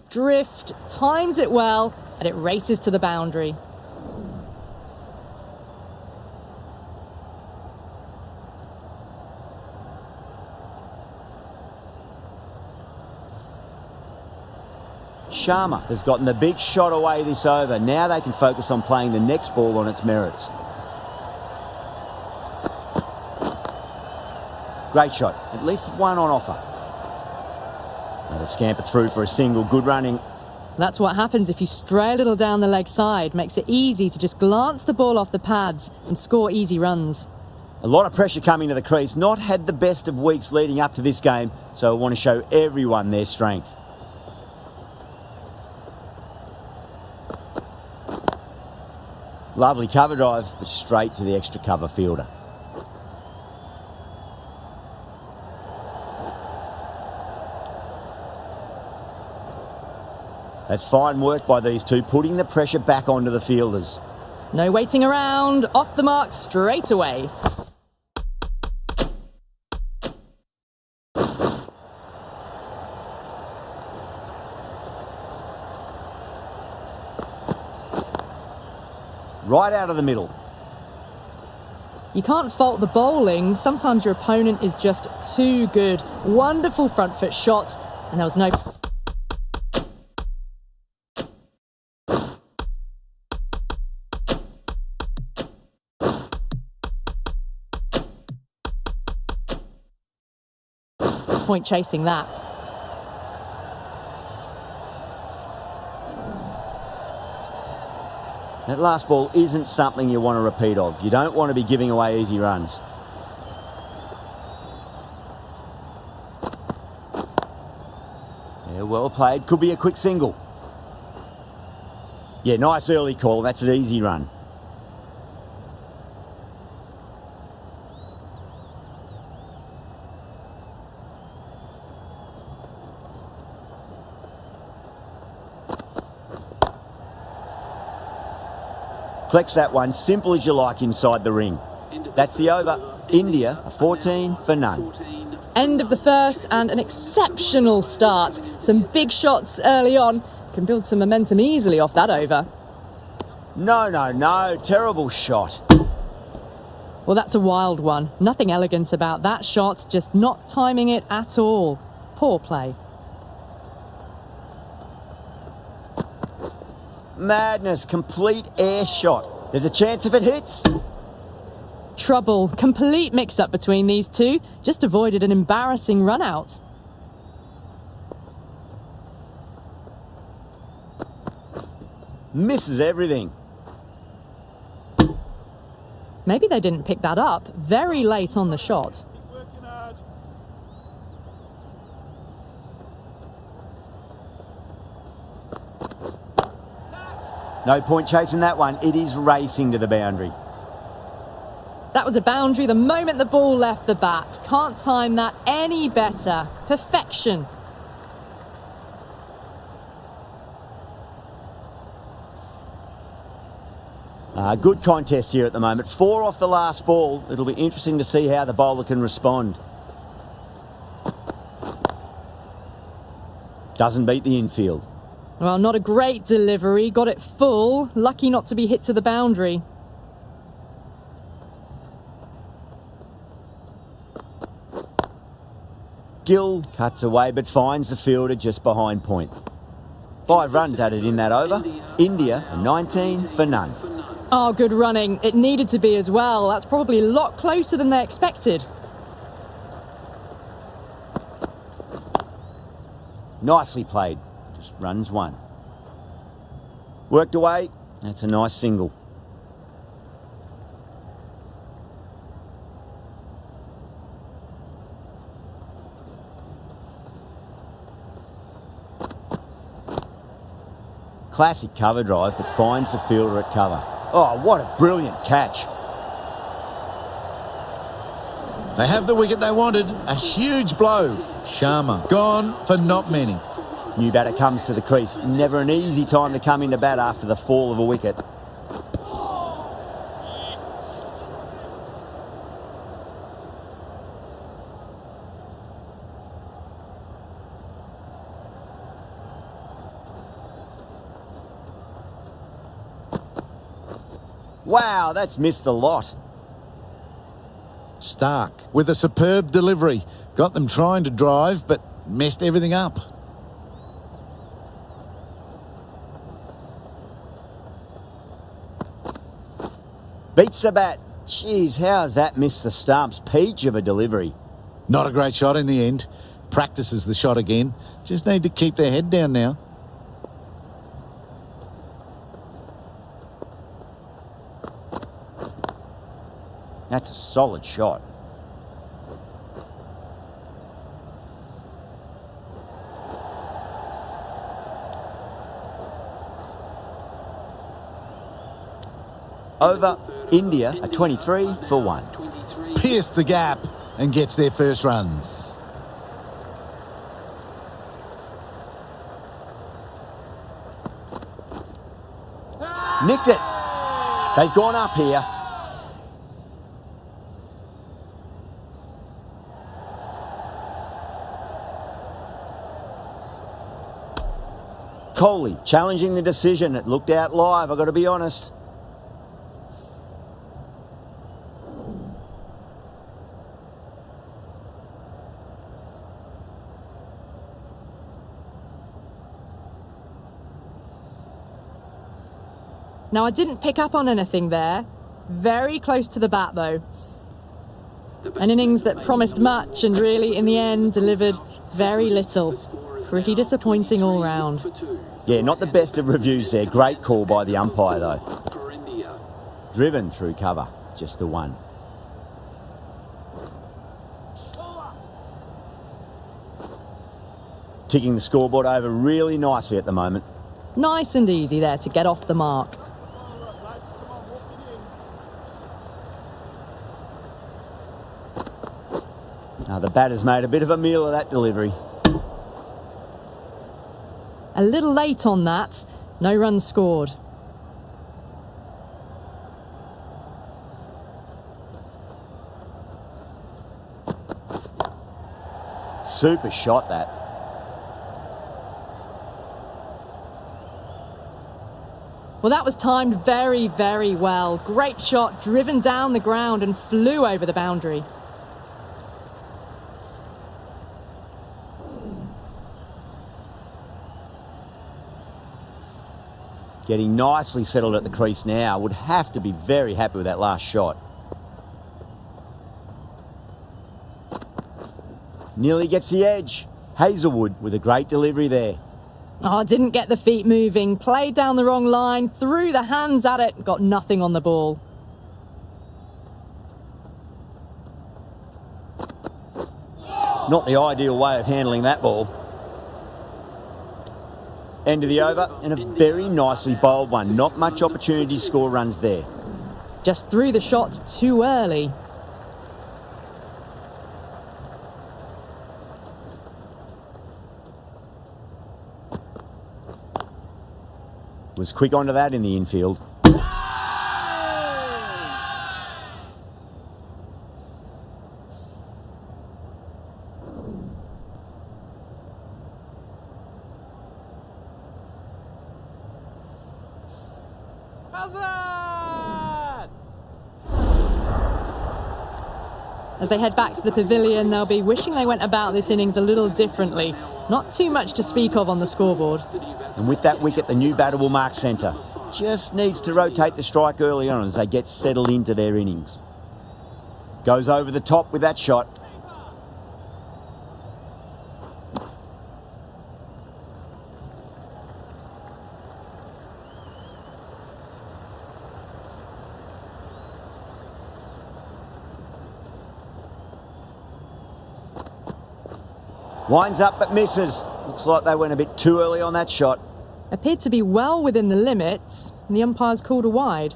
drift, times it well, and it races to the boundary. Sharma has gotten the big shot away this over. Now they can focus on playing the next ball on its merits. Great shot. At least one on offer. And a scamper through for a single. Good running. That's what happens if you stray a little down the leg side. Makes it easy to just glance the ball off the pads and score easy runs. A lot of pressure coming to the crease. Not had the best of weeks leading up to this game, so I want to show everyone their strength. Lovely cover drive, but straight to the extra cover fielder. That's fine work by these two, putting the pressure back onto the fielders. No waiting around, off the mark straight away. Right out of the middle. You can't fault the bowling. Sometimes your opponent is just too good. Wonderful front foot shot, and there was no... point chasing that. That last ball isn't something you want to repeat of. You don't want to be giving away easy runs. Yeah, well played. Could be a quick single. Yeah, nice early call. That's an easy run. Collects that one, simple as you like, inside the ring. That's the over. India, a 14 for none. End of the first and an exceptional start. Some big shots early on. Can build some momentum easily off that over. No. Terrible shot. Well, that's a wild one. Nothing elegant about that shot, just not timing it at all. Poor play. Madness, complete air shot. There's a chance if it hits. Trouble, complete mix-up between these two. Just avoided an embarrassing run-out. Misses everything. Maybe they didn't pick that up. Very late on the shot. No point chasing that one. It is racing to the boundary. That was a boundary the moment the ball left the bat. Can't time that any better. Perfection. Good contest here at the moment. 4 off the last ball. It'll be interesting to see how the bowler can respond. Doesn't beat the infield. Well, not a great delivery. Got it full. Lucky not to be hit to the boundary. Gill cuts away but finds the fielder just behind point. 5 runs added in that over. India, a 19 for none. Oh, good running. It needed to be as well. That's probably a lot closer than they expected. Nicely played. Just runs 1. Worked away. That's a nice single. Classic cover drive, but finds the fielder at cover. Oh, what a brilliant catch. They have the wicket they wanted. A huge blow. Sharma gone for not many. New batter comes to the crease. Never an easy time to come into bat after the fall of a wicket. Wow, that's missed a lot. Stark with a superb delivery. Got them trying to drive, but messed everything up. Beats the bat. Jeez, how's that missed the stumps? Peach of a delivery. Not a great shot in the end. Practices the shot again. Just need to keep their head down now. That's a solid shot. Over, India are 23 for 1. Pierced the gap and gets their first runs. Nicked it. They've gone up here. Kohli challenging the decision. It looked out live, I've got to be honest. Now, I didn't pick up on anything there. Very close to the bat, though. An innings that promised much and really, in the end, delivered very little. Pretty disappointing all round. Yeah, not the best of reviews there. Great call by the umpire, though. Driven through cover. Just the one. Ticking the scoreboard over really nicely at the moment. Nice and easy there to get off the mark. Now the batter's made a bit of a meal of that delivery. A little late on that. No runs scored. Super shot, that. Well, that was timed very, very well. Great shot, driven down the ground and flew over the boundary. Getting nicely settled at the crease now. Would have to be very happy with that last shot. Nearly gets the edge. Hazelwood with a great delivery there. Oh, didn't get the feet moving. Played down the wrong line. Threw the hands at it. Got nothing on the ball. Not the ideal way of handling that ball. End of the over, and a very nicely bowled one. Not much opportunity to score runs there. Just threw the shot too early. Was quick onto that in the infield. As they head back to the pavilion, they'll be wishing they went about this innings a little differently. Not too much to speak of on the scoreboard. And with that wicket, the new batter will mark centre. Just needs to rotate the strike early on as they get settled into their innings. Goes over the top with that shot. Winds up but misses. Looks like they went a bit too early on that shot. Appeared to be well within the limits, and the umpire's called a wide.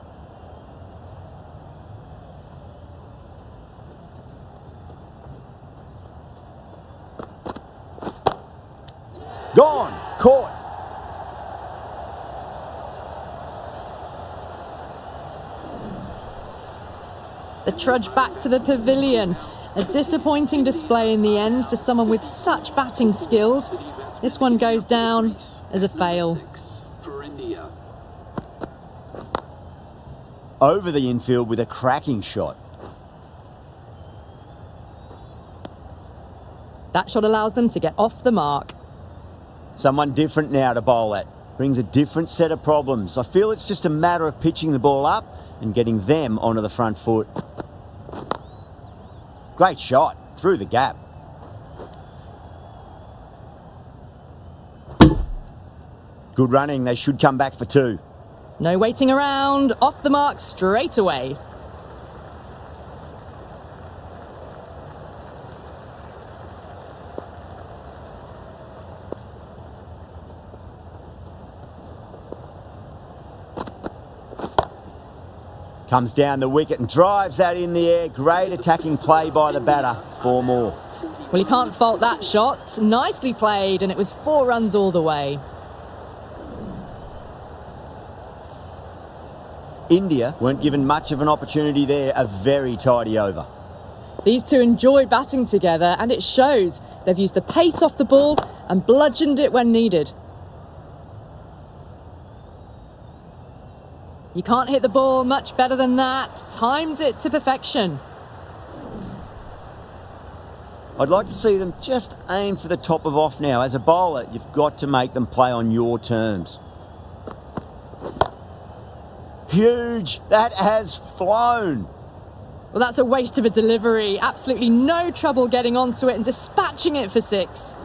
Gone. Caught. The trudge back to the pavilion. A disappointing display in the end for someone with such batting skills. This one goes down as a fail. over the infield with a cracking shot. That shot allows them to get off the mark. Someone different now to bowl at. Brings a different set of problems. I feel it's just a matter of pitching the ball up and getting them onto the front foot. Great shot, through the gap. Good running, they should come back for 2. No waiting around, off the mark straight away. Comes down the wicket and drives that in the air. Great attacking play by the batter. 4 more. Well, you can't fault that shot. Nicely played, and it was 4 runs all the way. India weren't given much of an opportunity there. A very tidy over. These two enjoy batting together, and it shows. They've used the pace off the ball and bludgeoned it when needed. You can't hit the ball much better than that. Timed it to perfection. I'd like to see them just aim for the top of off now. As a bowler, you've got to make them play on your terms. Huge! That has flown! Well, that's a waste of a delivery. Absolutely no trouble getting onto it and dispatching it for 6.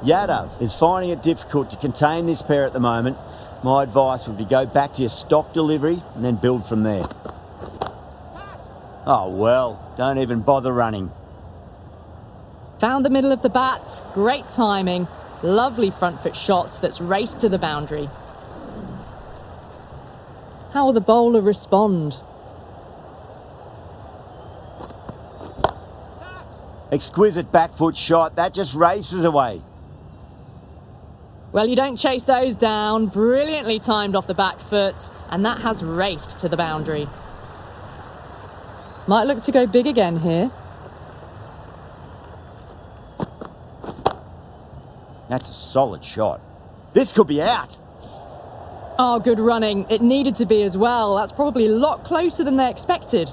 Yadav is finding it difficult to contain this pair at the moment. My advice would be go back to your stock delivery and then build from there. Oh well, don't even bother running. Found the middle of the bat. Great timing. Lovely front foot shot that's raced to the boundary. How will the bowler respond? Exquisite back foot shot. That just races away. Well, you don't chase those down. Brilliantly timed off the back foot, and that has raced to the boundary. Might look to go big again here. That's a solid shot. This could be out. Oh, good running. It needed to be as well. That's probably a lot closer than they expected.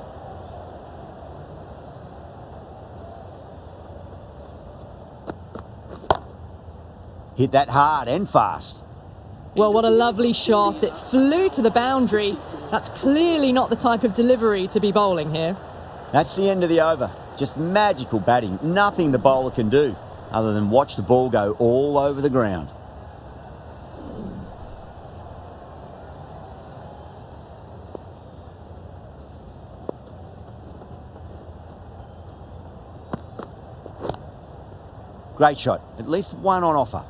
Hit that hard and fast. Well, what a lovely shot. It flew to the boundary. That's clearly not the type of delivery to be bowling here. That's the end of the over. Just magical batting. Nothing the bowler can do other than watch the ball go all over the ground. Great shot. At least one on offer.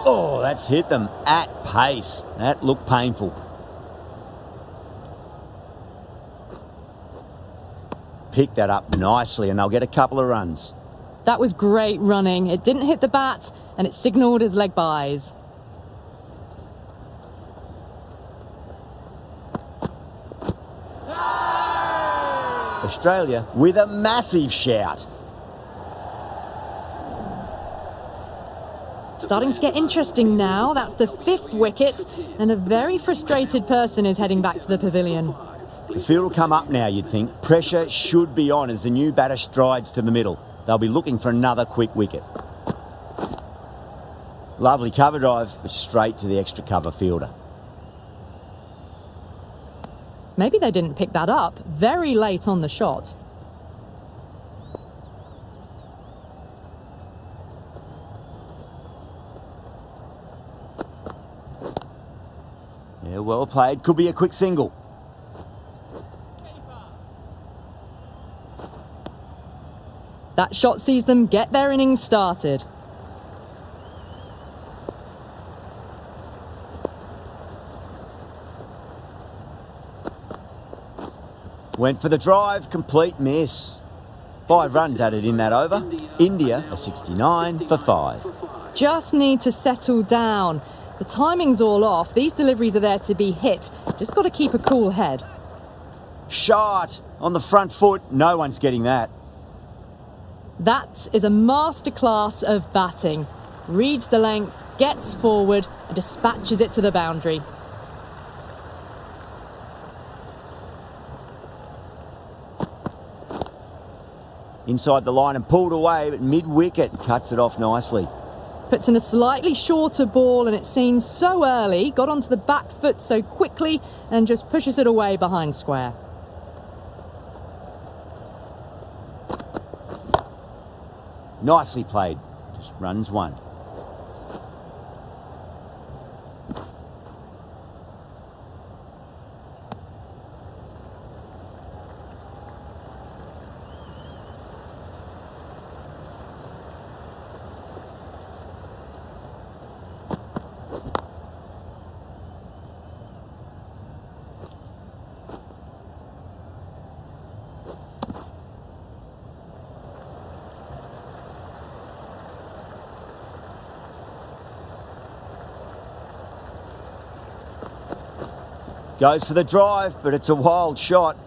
Oh, that's hit them at pace. That looked painful. Pick that up nicely and they'll get a couple of runs. That was great running. It didn't hit the bat and it signalled as leg byes. Australia with a massive shout. Starting to get interesting now. That's the 5th wicket, and a very frustrated person is heading back to the pavilion. The field will come up now, you'd think. Pressure should be on as the new batter strides to the middle. They'll be looking for another quick wicket. Lovely cover drive, but straight to the extra cover fielder. Maybe they didn't pick that up. Very late on the shot. Yeah, well played. Could be a quick single. That shot sees them get their innings started. Went for the drive, complete miss. 5 runs added in that over. India a 69 for 5. just need to settle down. The timing's all off. These deliveries are there to be hit. Just got to keep a cool head. Shot on the front foot. No one's getting that. That is a masterclass of batting. Reads the length, gets forward and dispatches it to the boundary. Inside the line and pulled away, but mid-wicket cuts it off nicely. Puts in a slightly shorter ball and it seems so early, got onto the back foot so quickly and just pushes it away behind square. Nicely played. Just runs one. Goes for the drive, but it's a wild shot.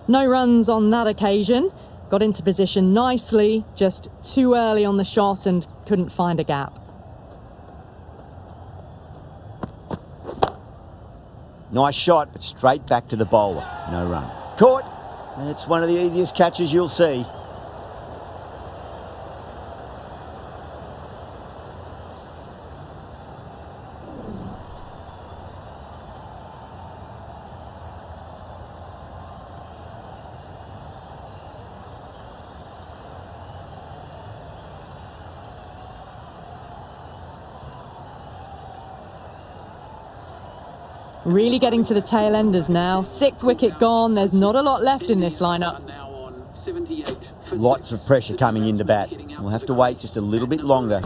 No runs on that occasion. Got into position nicely, just too early on the shot and couldn't find a gap. Nice shot, but straight back to the bowler. No run. Caught. And it's one of the easiest catches you'll see. Really getting to the tail enders now. 6th wicket gone. There's not a lot left in this lineup. Lots of pressure coming into bat. We'll have to wait just a little bit longer.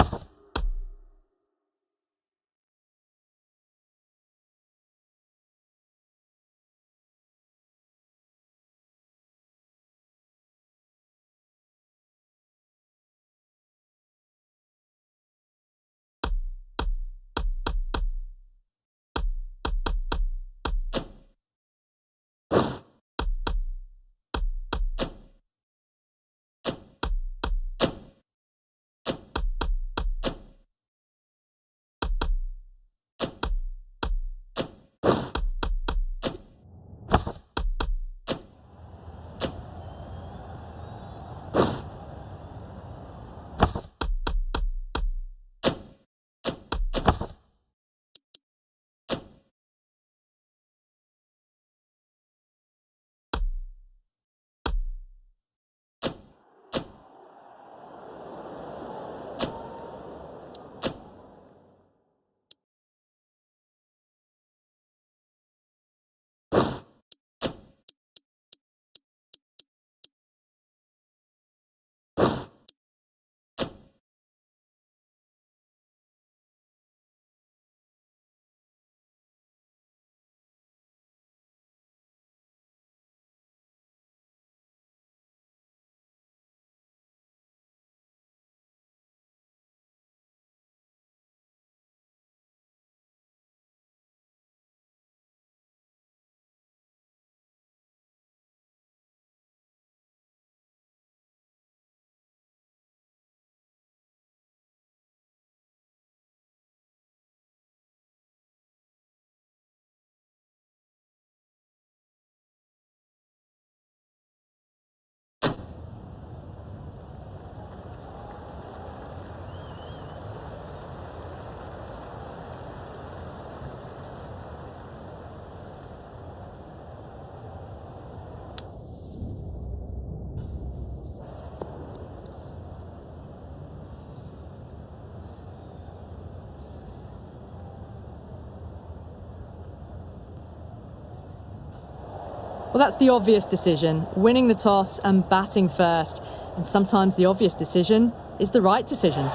Well, that's the obvious decision, winning the toss and batting first. And sometimes the obvious decision is the right decision.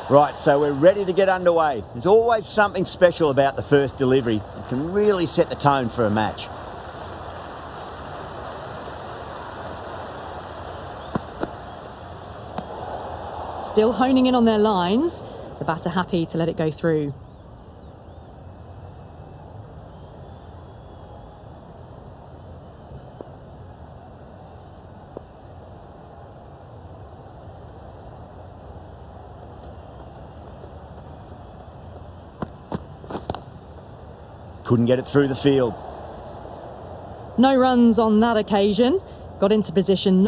Right, so we're ready to get underway. There's always something special about the first delivery. It can really set the tone for a match. still honing in on their lines. The batter happy to let it go through. Couldn't get it through the field. No runs on that occasion. Got into position.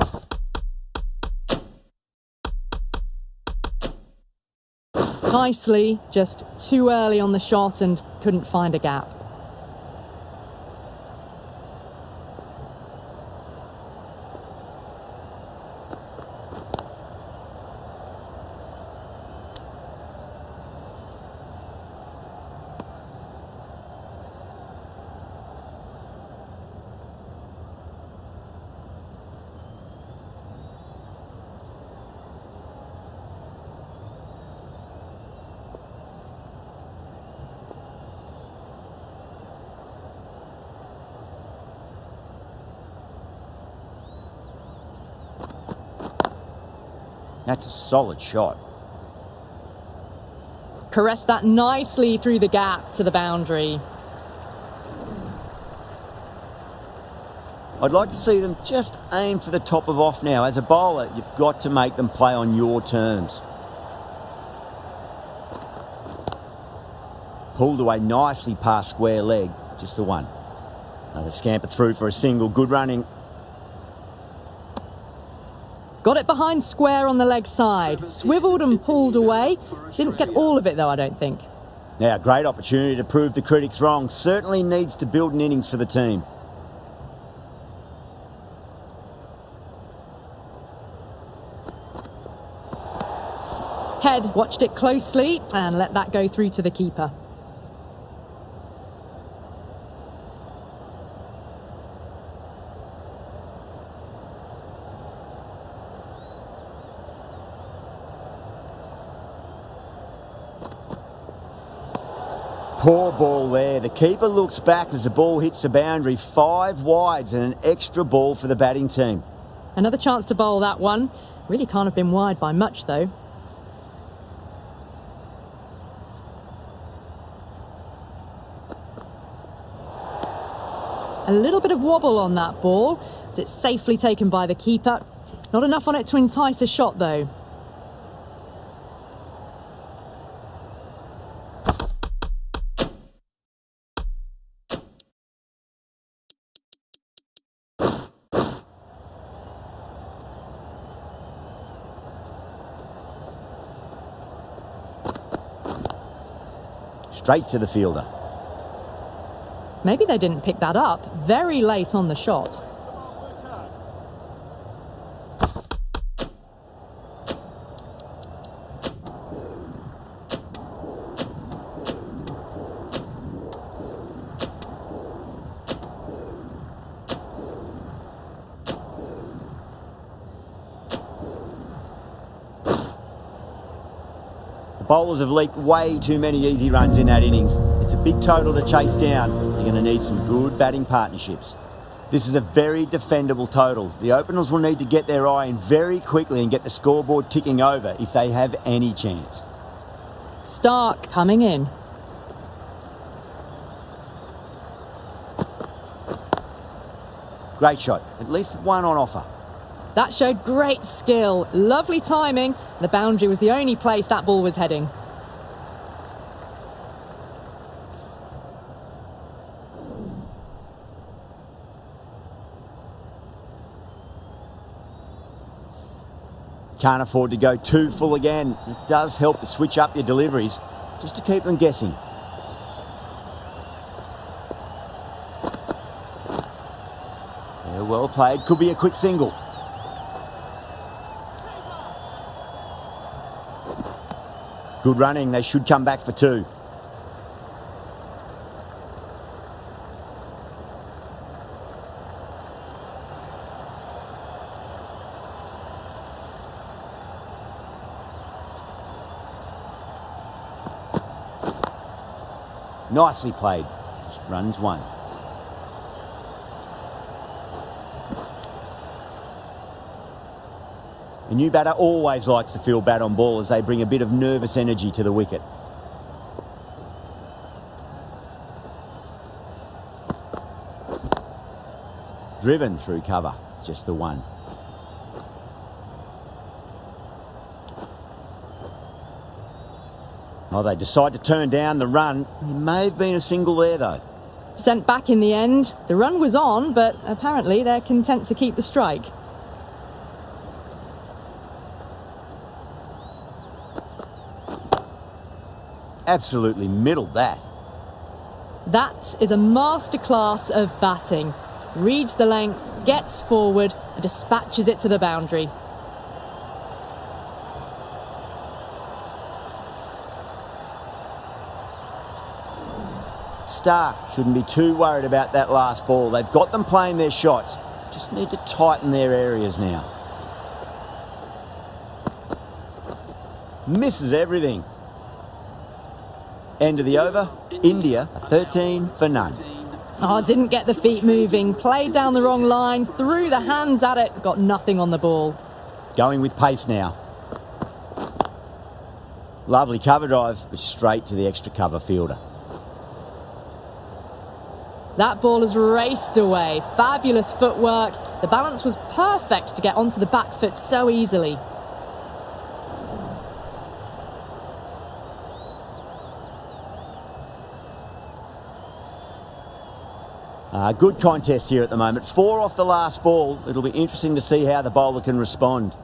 Nicely, just too early on the shot and couldn't find a gap. That's a solid shot. Caressed that nicely through the gap to the boundary. I'd like to see them just aim for the top of off now. As a bowler, you've got to make them play on your terms. Pulled away nicely past square leg, just the one. Another scamper through for a single, good running. Got it behind square on the leg side. Swiveled and pulled away. Didn't get all of it though, I don't think. Now, great opportunity to prove the critics wrong. Certainly needs to build an innings for the team. Head watched it closely and let that go through to the keeper. Poor ball there. The keeper looks back as the ball hits the boundary. 5 wides and an extra ball for the batting team. Another chance to bowl that one. Really can't have been wide by much though. A little bit of wobble on that ball. It's safely taken by the keeper. Not enough on it to entice a shot though. Straight to the fielder. Maybe they didn't pick that up. Very late on the shot. Bowlers have leaked way too many easy runs in that innings. It's a big total to chase down. You're going to need some good batting partnerships. This is a very defendable total. The openers will need to get their eye in very quickly and get the scoreboard ticking over if they have any chance. Stark coming in. Great shot. At least one on offer. That showed great skill. Lovely timing. The boundary was the only place that ball was heading. Can't afford to go too full again. It does help to switch up your deliveries just to keep them guessing. Yeah, well played. Could be a quick single. Good running. They should come back for 2. Nicely played. Just runs 1. A new batter always likes to feel bat on ball as they bring a bit of nervous energy to the wicket. Driven through cover, just the one. Oh, they decide to turn down the run. There may have been a single there, though. Sent back in the end. The run was on, but apparently they're content to keep the strike. Absolutely middled that. That is a masterclass of batting. Reads the length, gets forward and dispatches it to the boundary. Stark shouldn't be too worried about that last ball. They've got them playing their shots. Just need to tighten their areas now. Misses everything. End of the over. India, a 13 for none. Oh, didn't get the feet moving. Played down the wrong line, threw the hands at it, got nothing on the ball. Going with pace now. Lovely cover drive, but straight to the extra cover fielder. That ball has raced away. Fabulous footwork. The balance was perfect to get onto the back foot so easily. Good contest here at the moment. 4 off the last ball. It'll be interesting to see how the bowler can respond.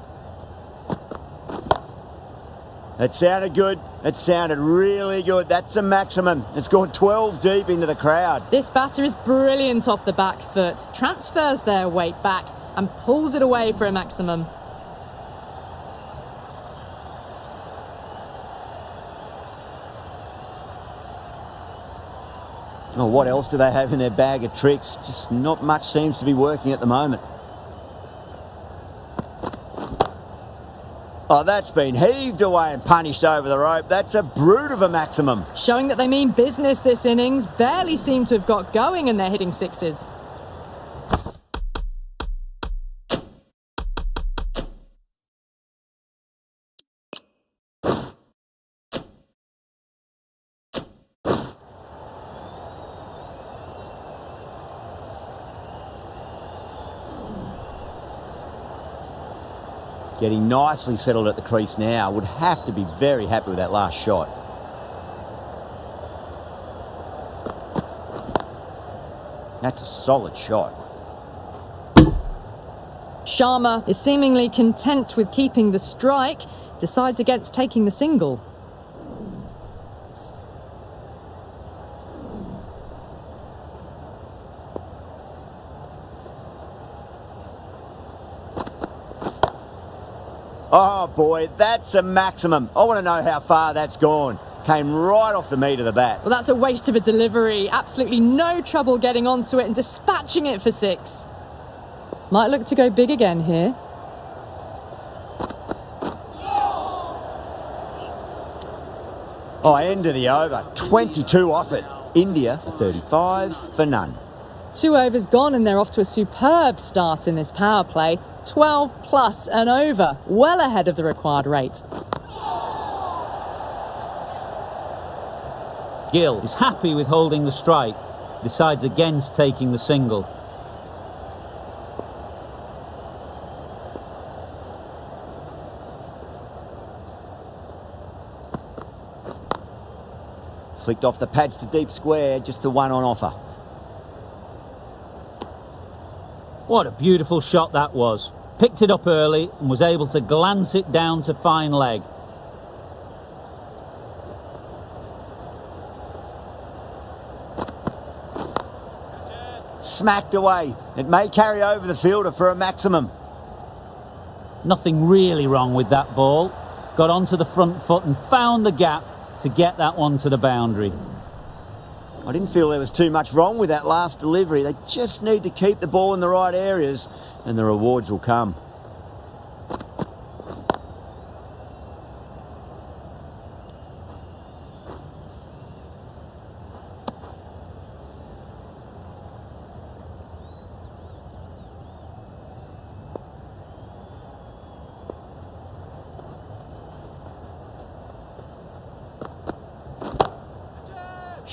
That sounded good. It sounded really good. That's a maximum. It's gone 12 deep into the crowd. This batter is brilliant off the back foot. Transfers their weight back and pulls it away for a maximum. Oh, what else do they have in their bag of tricks? Just not much seems to be working at the moment. Oh, that's been heaved away and punished over the rope. That's a brute of a maximum. Showing that they mean business this innings. Barely seem to have got going and they're hitting sixes. Getting nicely settled at the crease now. Would have to be very happy with that last shot. That's a solid shot. Sharma is seemingly content with keeping the strike, decides against taking the single. Oh boy, that's a maximum. I want to know how far that's gone. Came right off the meat of the bat. Well, that's a waste of a delivery. Absolutely no trouble getting onto it and dispatching it for 6. Might look to go big again here. Oh, end of the over. 22 off it. India, a 35 for none. 2 overs gone and they're off to a superb start in this power play. 12 plus and over, well ahead of the required rate. Gill is happy with holding the strike, decides against taking the single. Flicked off the pads to deep square, just the one on offer. What a beautiful shot that was. Picked it up early and was able to glance it down to fine leg. Smacked away. It may carry over the fielder for a maximum. Nothing really wrong with that ball. Got onto the front foot and found the gap to get that one to the boundary. I didn't feel there was too much wrong with that last delivery. They just need to keep the ball in the right areas and the rewards will come.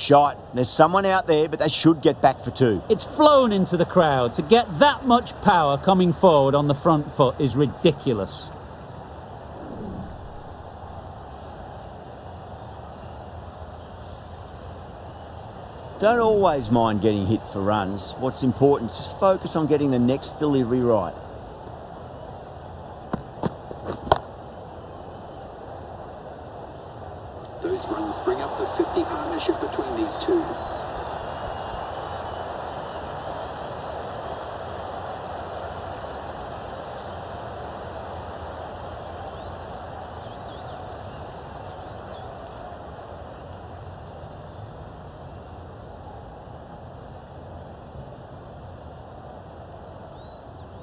Shot. There's someone out there, but they should get back for two. It's flown into the crowd. To get that much power coming forward on the front foot is ridiculous. Don't always mind getting hit for runs. What's important is just focus on getting the next delivery right. Those runs bring up the 50 partnership between these two.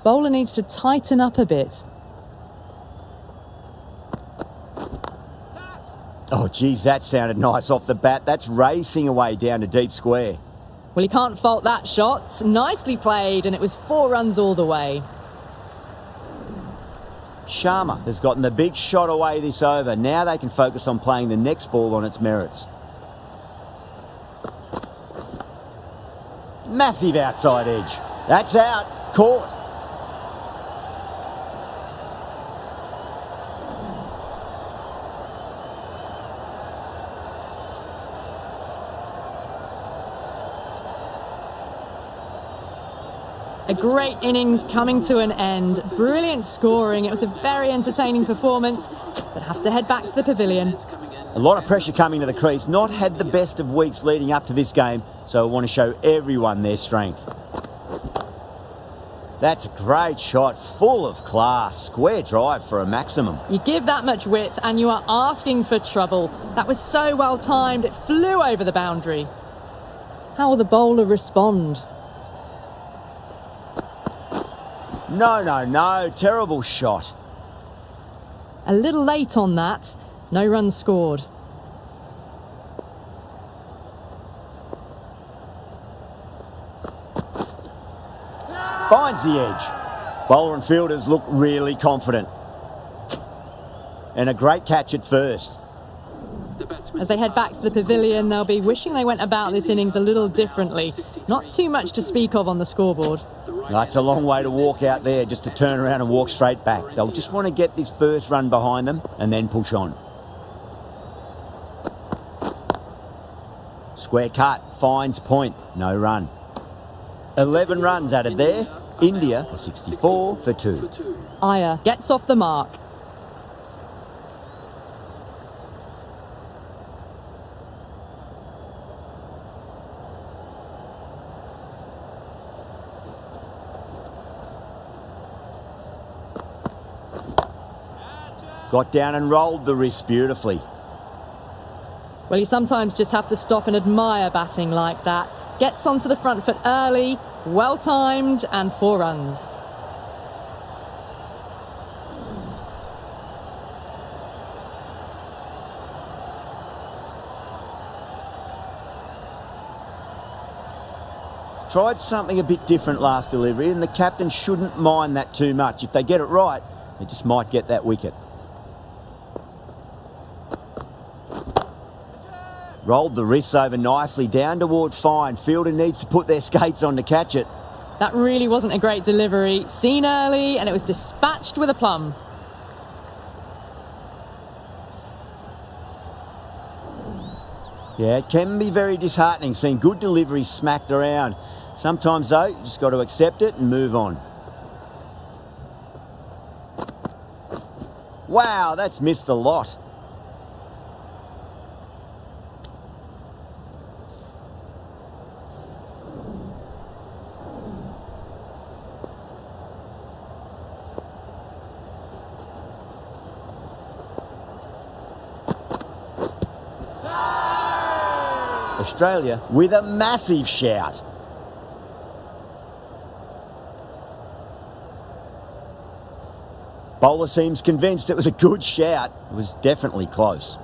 Bowler needs to tighten up a bit. Oh, geez, that sounded nice off the bat. That's racing away down to deep square. Well, he can't fault that shot. Nicely played, and it was 4 runs all the way. Sharma has gotten the big shot away this over. Now they can focus on playing the next ball on its merits. Massive outside edge. That's out. Caught. A great innings coming to an end. Brilliant scoring. It was a very entertaining performance, but have to head back to the pavilion. A lot of pressure coming to the crease. Not had the best of weeks leading up to this game, so I want to show everyone their strength. That's a great shot, full of class. Square drive for a maximum. You give that much width and you are asking for trouble. That was so well timed, it flew over the boundary. How will the bowler respond? No. Terrible shot. A little late on that. No runs scored. Finds the edge. Bowler and fielders look really confident. And a great catch at first. As they head back to the pavilion, they'll be wishing they went about this innings a little differently. Not too much to speak of on the scoreboard. That's a long way to walk out there just to turn around and walk straight back. They'll just want to get this first run behind them and then push on. Square cut, finds point, no run. 11 runs added there. India 64 for 2. Iyer gets off the mark. Got down and rolled the wrist beautifully. Well, you sometimes just have to stop and admire batting like that. Gets onto the front foot early, well timed, and 4 runs. Tried something a bit different last delivery, and the captain shouldn't mind that too much. If they get it right, they just might get that wicket. Rolled the wrists over nicely, down toward fine. Fielder needs to put their skates on to catch it. That really wasn't a great delivery. Seen early, and it was dispatched with a plum. Yeah, it can be very disheartening seeing good deliveries smacked around. Sometimes, though, you just got to accept it and move on. Wow, that's missed a lot. Australia with a massive shout. Bowler seems convinced it was a good shout. It was definitely close.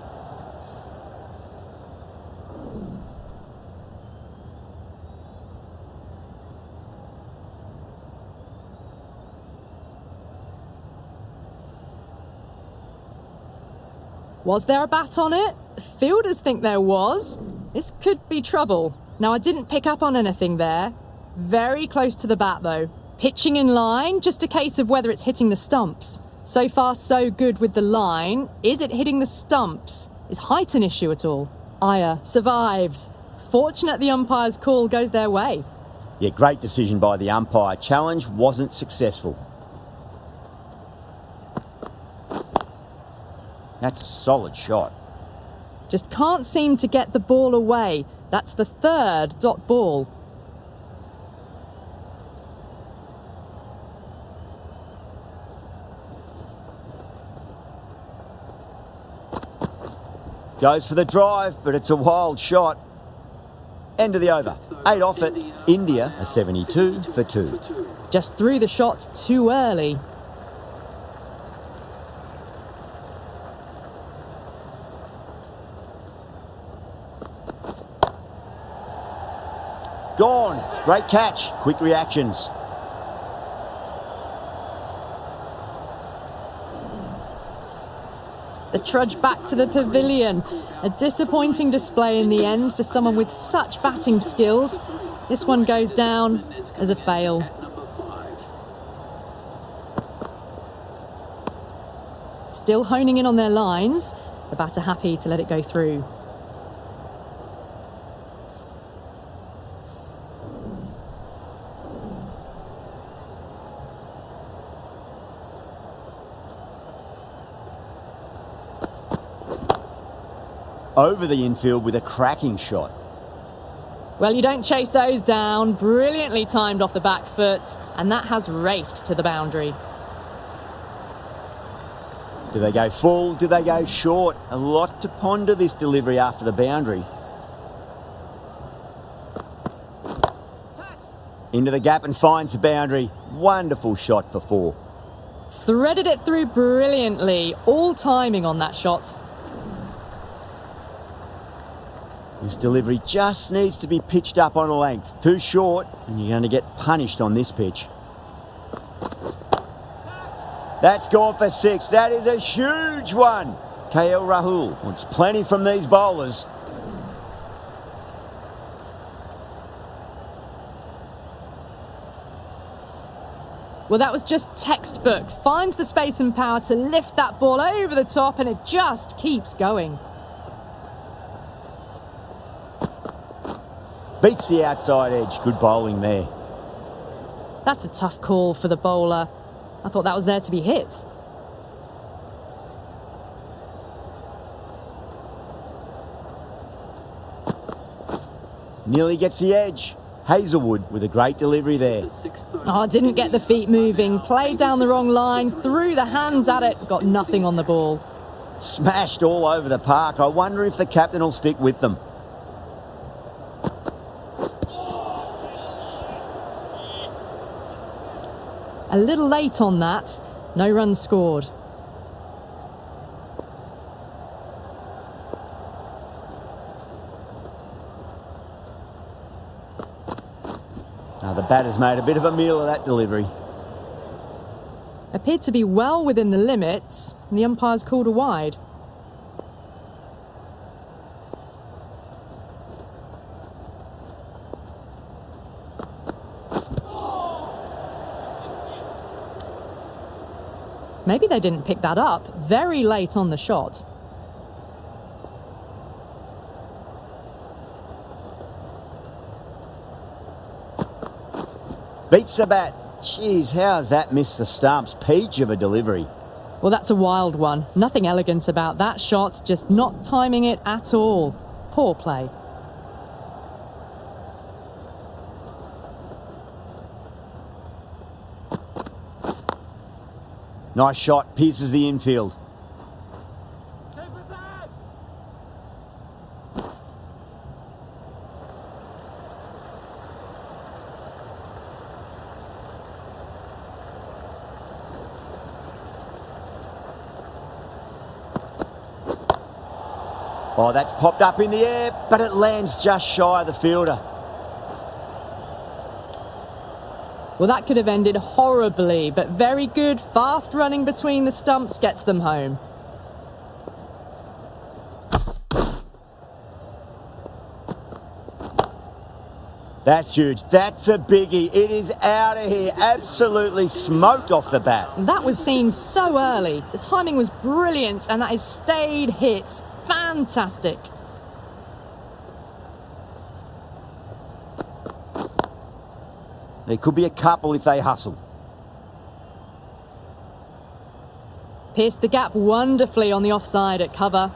Was there a bat on it? Fielders think there was. This could be trouble. Now, I didn't pick up on anything there. Very close to the bat, though. Pitching in line, just a case of whether it's hitting the stumps. So far, so good with the line. Is it hitting the stumps? Is height an issue at all? Iyer survives. Fortunate the umpire's call goes their way. Yeah, great decision by the umpire. Challenge wasn't successful. That's a solid shot. Just can't seem to get the ball away. That's the third dot ball. Goes for the drive, but it's a wild shot. End of the over. 8 off it. India a 72 for 2. Just threw the shot too early. Gone. Great catch. Quick reactions. The trudge back to the pavilion. A disappointing display in the end for someone with such batting skills. This one goes down as a fail. Still honing in on their lines. The batter happy to let it go through. Over the infield with a cracking shot. Well, you don't chase those down. Brilliantly timed off the back foot, and that has raced to the boundary. Do they go full? Do they go short? A lot to ponder this delivery after the boundary. Into the gap and finds the boundary. Wonderful shot for 4. Threaded it through brilliantly. All timing on that shot. This delivery just needs to be pitched up on a length. Too short, and you're going to get punished on this pitch. That's gone for 6. That is a huge one. KL Rahul wants plenty from these bowlers. Well, that was just textbook. Finds the space and power to lift that ball over the top, and it just keeps going. Beats the outside edge. Good bowling there. That's a tough call for the bowler. I thought that was there to be hit. Nearly gets the edge. Hazelwood with a great delivery there. Oh, didn't get the feet moving. Played down the wrong line. Threw the hands at it. Got nothing on the ball. Smashed all over the park. I wonder if the captain will stick with them. A little late on that. No runs scored. Now the batter's made a bit of a meal of that delivery. Appeared to be well within the limits, and the umpire's called a wide. Maybe they didn't pick that up. Very late on the shot. Beats the bat. Jeez, how's that missed the stumps? Peach of a delivery. Well, that's a wild one. Nothing elegant about that shot, just not timing it at all. Poor play. Nice shot, pierces the infield. Oh, that's popped up in the air, but it lands just shy of the fielder. Well, that could have ended horribly, but very good. Fast running between the stumps gets them home. That's huge. That's a biggie. It is out of here. Absolutely smoked off the bat. That was seen so early. The timing was brilliant, and that is stayed hit. Fantastic. There could be a couple if they hustle. Pierced the gap wonderfully on the offside at cover.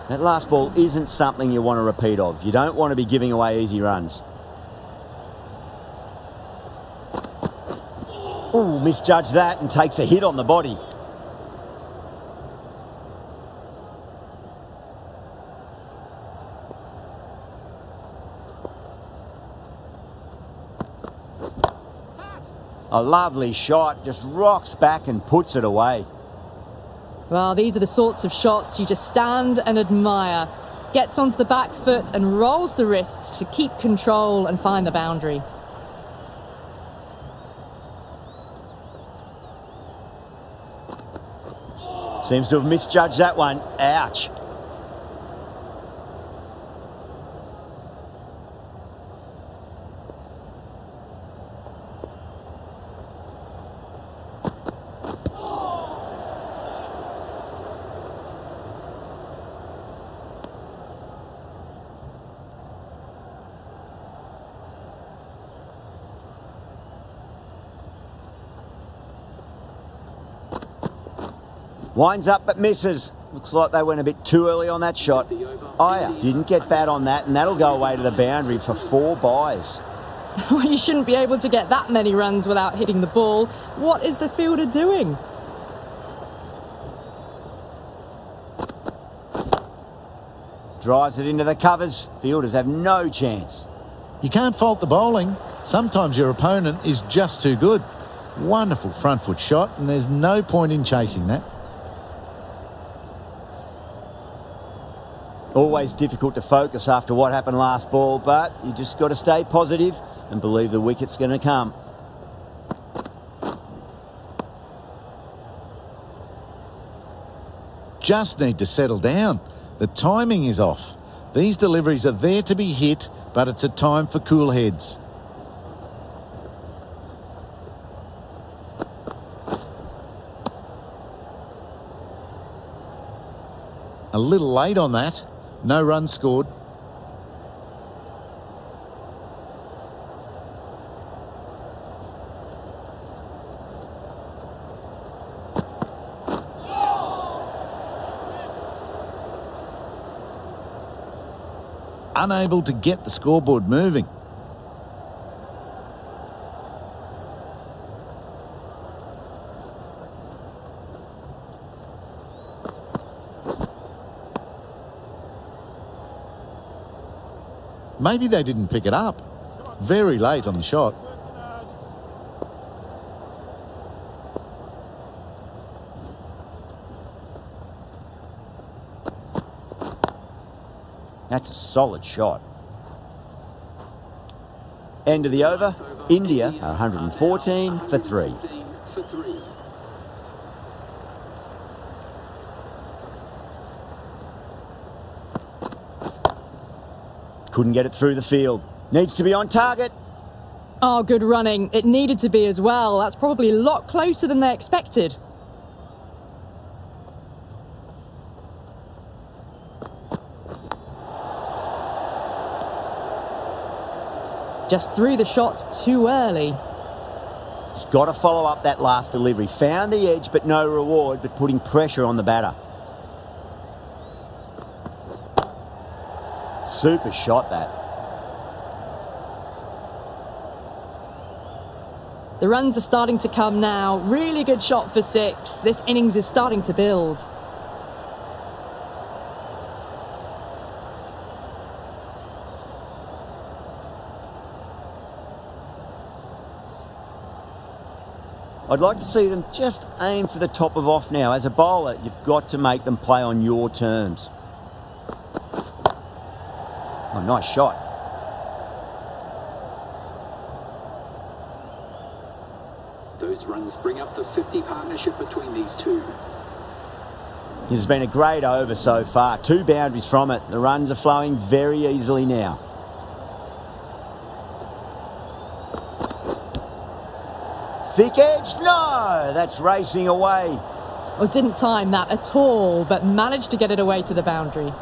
That last ball isn't something you want to repeat of. You don't want to be giving away easy runs. Ooh, misjudged that and takes a hit on the body. A lovely shot, just rocks back and puts it away. Well, these are the sorts of shots you just stand and admire. Gets onto the back foot and rolls the wrists to keep control and find the boundary. Seems to have misjudged that one. Ouch. Winds up but misses. Looks like they went a bit too early on that shot. Aya didn't get bad on that, and that'll go away to the boundary for 4 byes. Well, you shouldn't be able to get that many runs without hitting the ball. What is the fielder doing? Drives it into the covers. Fielders have no chance. You can't fault the bowling. Sometimes your opponent is just too good. Wonderful front foot shot, and there's no point in chasing that. Always difficult to focus after what happened last ball, but you just got to stay positive and believe the wicket's going to come. Just need to settle down. The timing is off. These deliveries are there to be hit, but it's a time for cool heads. A little late on that. No run scored. Unable to get the scoreboard moving. Maybe they didn't pick it up. Very late on the shot. That's a solid shot. End of the over. India are 114 for 3. Couldn't get it through the field. Needs to be on target. Oh, good running. It needed to be as well. That's probably a lot closer than they expected. Just threw the shot too early. Just got to follow up that last delivery. Found the edge, but no reward, but putting pressure on the batter. Super shot, that. The runs are starting to come now. Really good shot for 6. This innings is starting to build. I'd like to see them just aim for the top of off now. As a bowler, you've got to make them play on your terms. Oh, nice shot. Those runs bring up the 50 partnership between these two. It's been a great over so far. 2 boundaries from it. The runs are flowing very easily now. Thick edge? No! That's racing away. Or didn't time that at all, but managed to get it away to the boundary.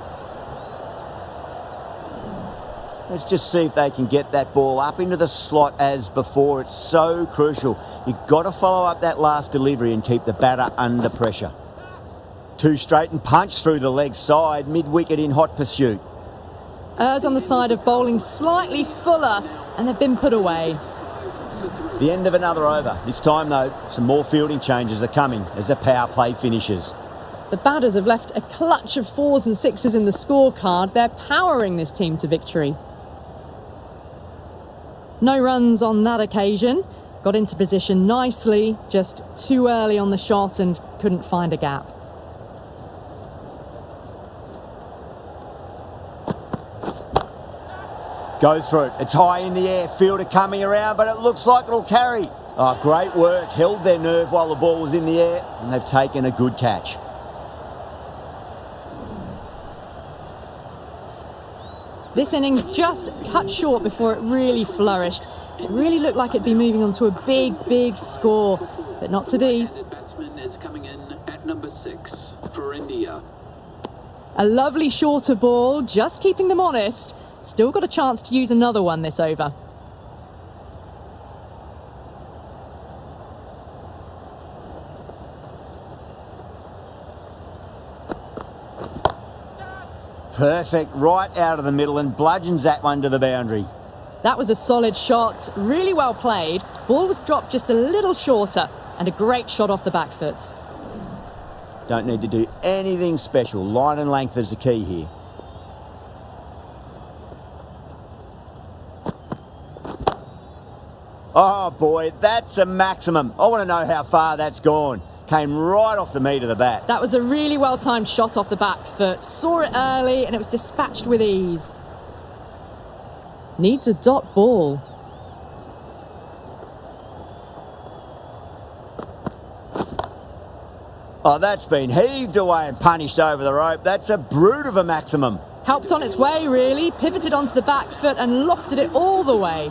Let's just see if they can get that ball up into the slot as before. It's so crucial. You've got to follow up that last delivery and keep the batter under pressure. 2 straight and punch through the leg side, mid-wicket in hot pursuit. Errs on the side of bowling slightly fuller, and they've been put away. The end of another over. This time, though, some more fielding changes are coming as the power play finishes. The batters have left a clutch of 4s and 6s in the scorecard. They're powering this team to victory. No runs on that occasion. Got into position nicely, just too early on the shot and couldn't find a gap. Goes for it. It's high in the air. Fielder coming around, but it looks like it'll carry. Oh, great work. Held their nerve while the ball was in the air, and they've taken a good catch. This innings just cut short before it really flourished. It really looked like it'd be moving on to a big score, but not to be. The batsman is coming in at number 6 for India. A lovely shorter ball, just keeping them honest. Still got a chance to use another one this over. Perfect, right out of the middle and bludgeons that one to the boundary. That was a solid shot, really well played. Ball was dropped just a little shorter and a great shot off the back foot. Don't need to do anything special. Line and length is the key here. Oh boy, that's a maximum. I want to know how far that's gone. Came right off the meat of the bat. That was a really well-timed shot off the back foot. Saw it early and it was dispatched with ease. Needs a dot ball. Oh, that's been heaved away and punished over the rope. That's a brute of a maximum. Helped on its way, really. Pivoted onto the back foot and lofted it all the way.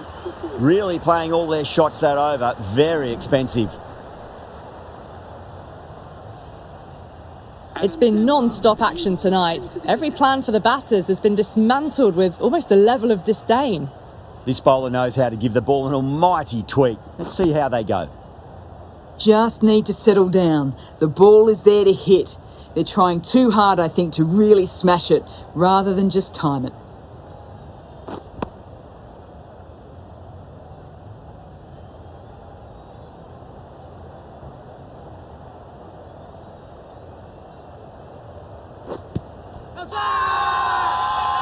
Really playing all their shots that over. Very expensive. It's been non-stop action tonight. Every plan for the batters has been dismantled with almost a level of disdain. This bowler knows how to give the ball an almighty tweak. Let's see how they go. Just need to settle down. The ball is there to hit. They're trying too hard, I think, to really smash it, rather than just time it.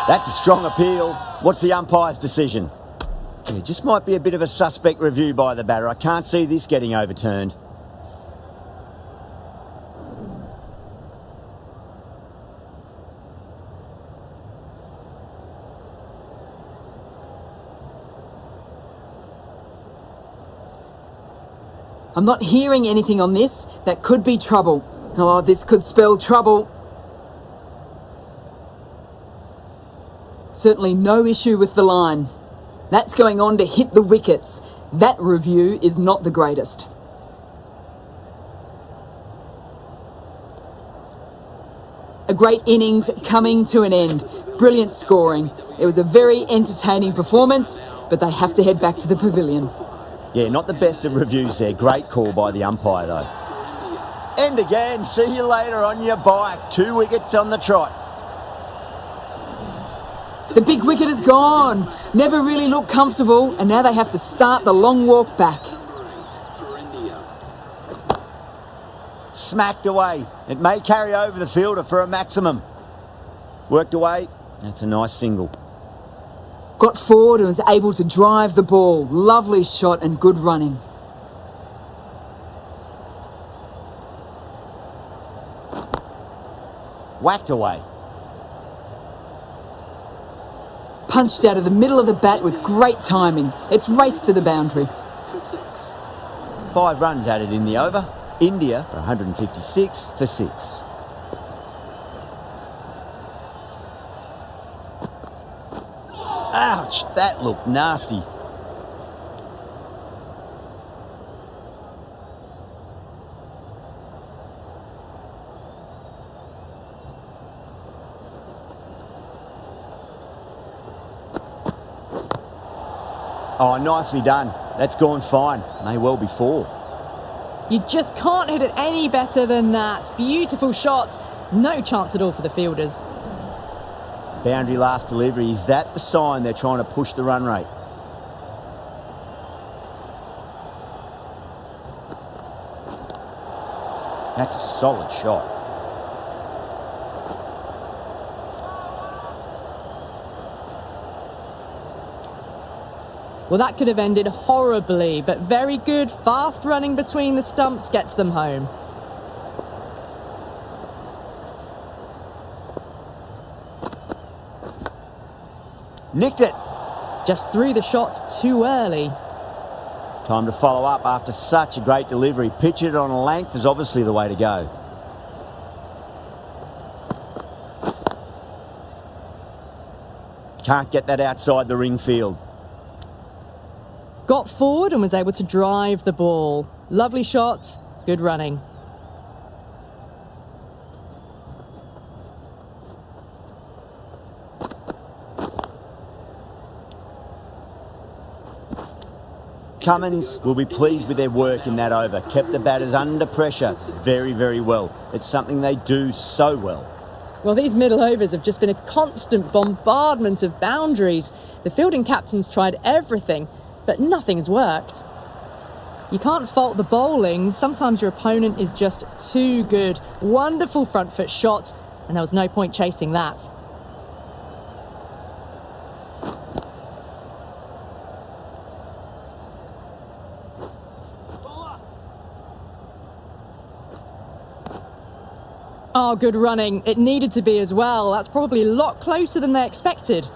That's a strong appeal. What's the umpire's decision? Yeah, just might be a bit of a suspect review by the batter. I can't see this getting overturned. I'm not hearing anything on this. That could be trouble. Oh, this could spell trouble. Certainly no issue with the line. That's going on to hit the wickets. That review is not the greatest. A great innings coming to an end. Brilliant scoring. It was a very entertaining performance, but they have to head back to the pavilion. Yeah, not the best of reviews there. Great call by the umpire, though. And again, see you later on your bike. 2 wickets on the trot. The big wicket is gone. Never really looked comfortable, and now they have to start the long walk back. For India. Smacked away. It may carry over the fielder for a maximum. Worked away. That's a nice single. Got forward and was able to drive the ball. Lovely shot and good running. Whacked away. Punched out of the middle of the bat with great timing. It's raced to the boundary. 5 runs added in the over. India for 156 for 6. Ouch, that looked nasty. Oh, nicely done. That's gone fine. May well be 4. You just can't hit it any better than that. Beautiful shot. No chance at all for the fielders. Boundary last delivery. Is that the sign they're trying to push the run rate? That's a solid shot. Well, that could have ended horribly, but very good. Fast running between the stumps gets them home. Nicked it. Just threw the shot too early. Time to follow up after such a great delivery. Pitch it on a length is obviously the way to go. Can't get that outside the ring field. Got forward and was able to drive the ball. Lovely shot, good running. Cummins will be pleased with their work in that over. Kept the batters under pressure very, very well. It's something they do so well. Well, these middle overs have just been a constant bombardment of boundaries. The fielding captains tried everything, but nothing's worked. You can't fault the bowling. Sometimes your opponent is just too good. Wonderful front foot shot, and there was no point chasing that. Oh, good running. It needed to be as well. That's probably a lot closer than they expected.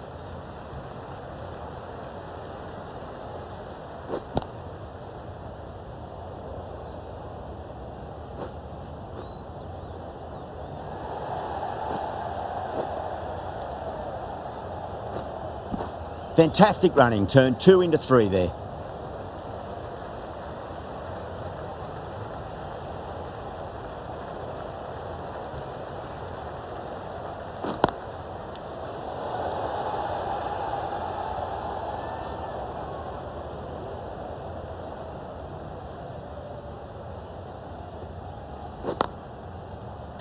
Fantastic running. Turned 2 into 3 there.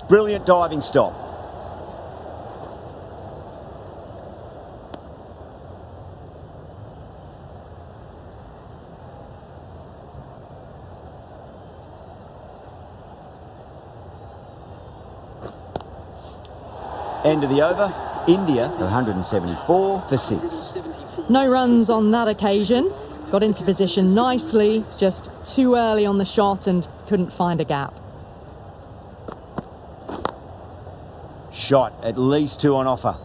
Brilliant diving stop. End of the over. India 174 for 6. No runs on that occasion. Got into position nicely, just too early on the shot and couldn't find a gap. Shot, at least 2 on offer.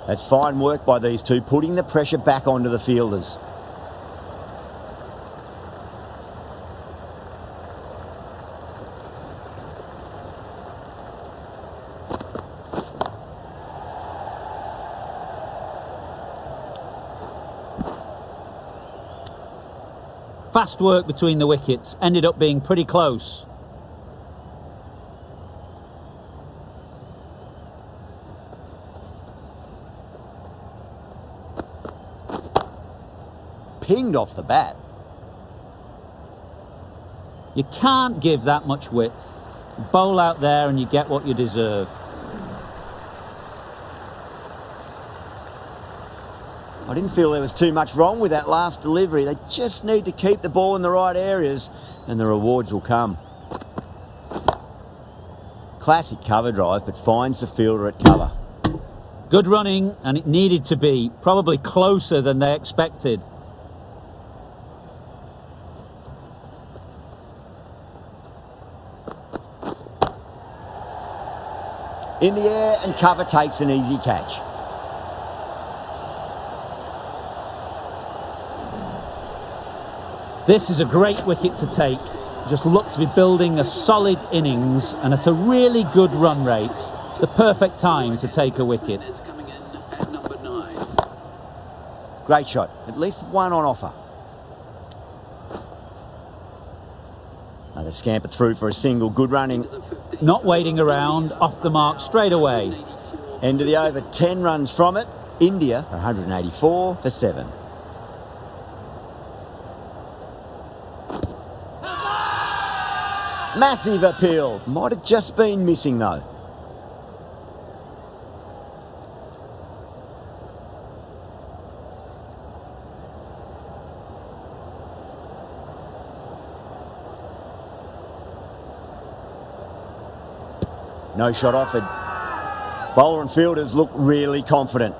That's fine work by these two, putting the pressure back onto the fielders. Fast work between the wickets, ended up being pretty close. Pinged off the bat. You can't give that much width. Bowl out there and you get what you deserve. I didn't feel there was too much wrong with that last delivery. They just need to keep the ball in the right areas and the rewards will come. Classic cover drive, but finds the fielder at cover. Good running, and it needed to be. Probably closer than they expected. In the air and cover takes an easy catch. This is a great wicket to take. just look to be building a solid innings and at a really good run rate. It's the perfect time to take a wicket. It's coming in at number 9. Great shot. At least one on offer. Another scamper through for a single. Good running. Not waiting around, off the mark straight away. End of the over. 10 runs from it. India 184 for 7. Massive appeal. Might have just been missing though. No shot offered. Bowler and fielders look really confident.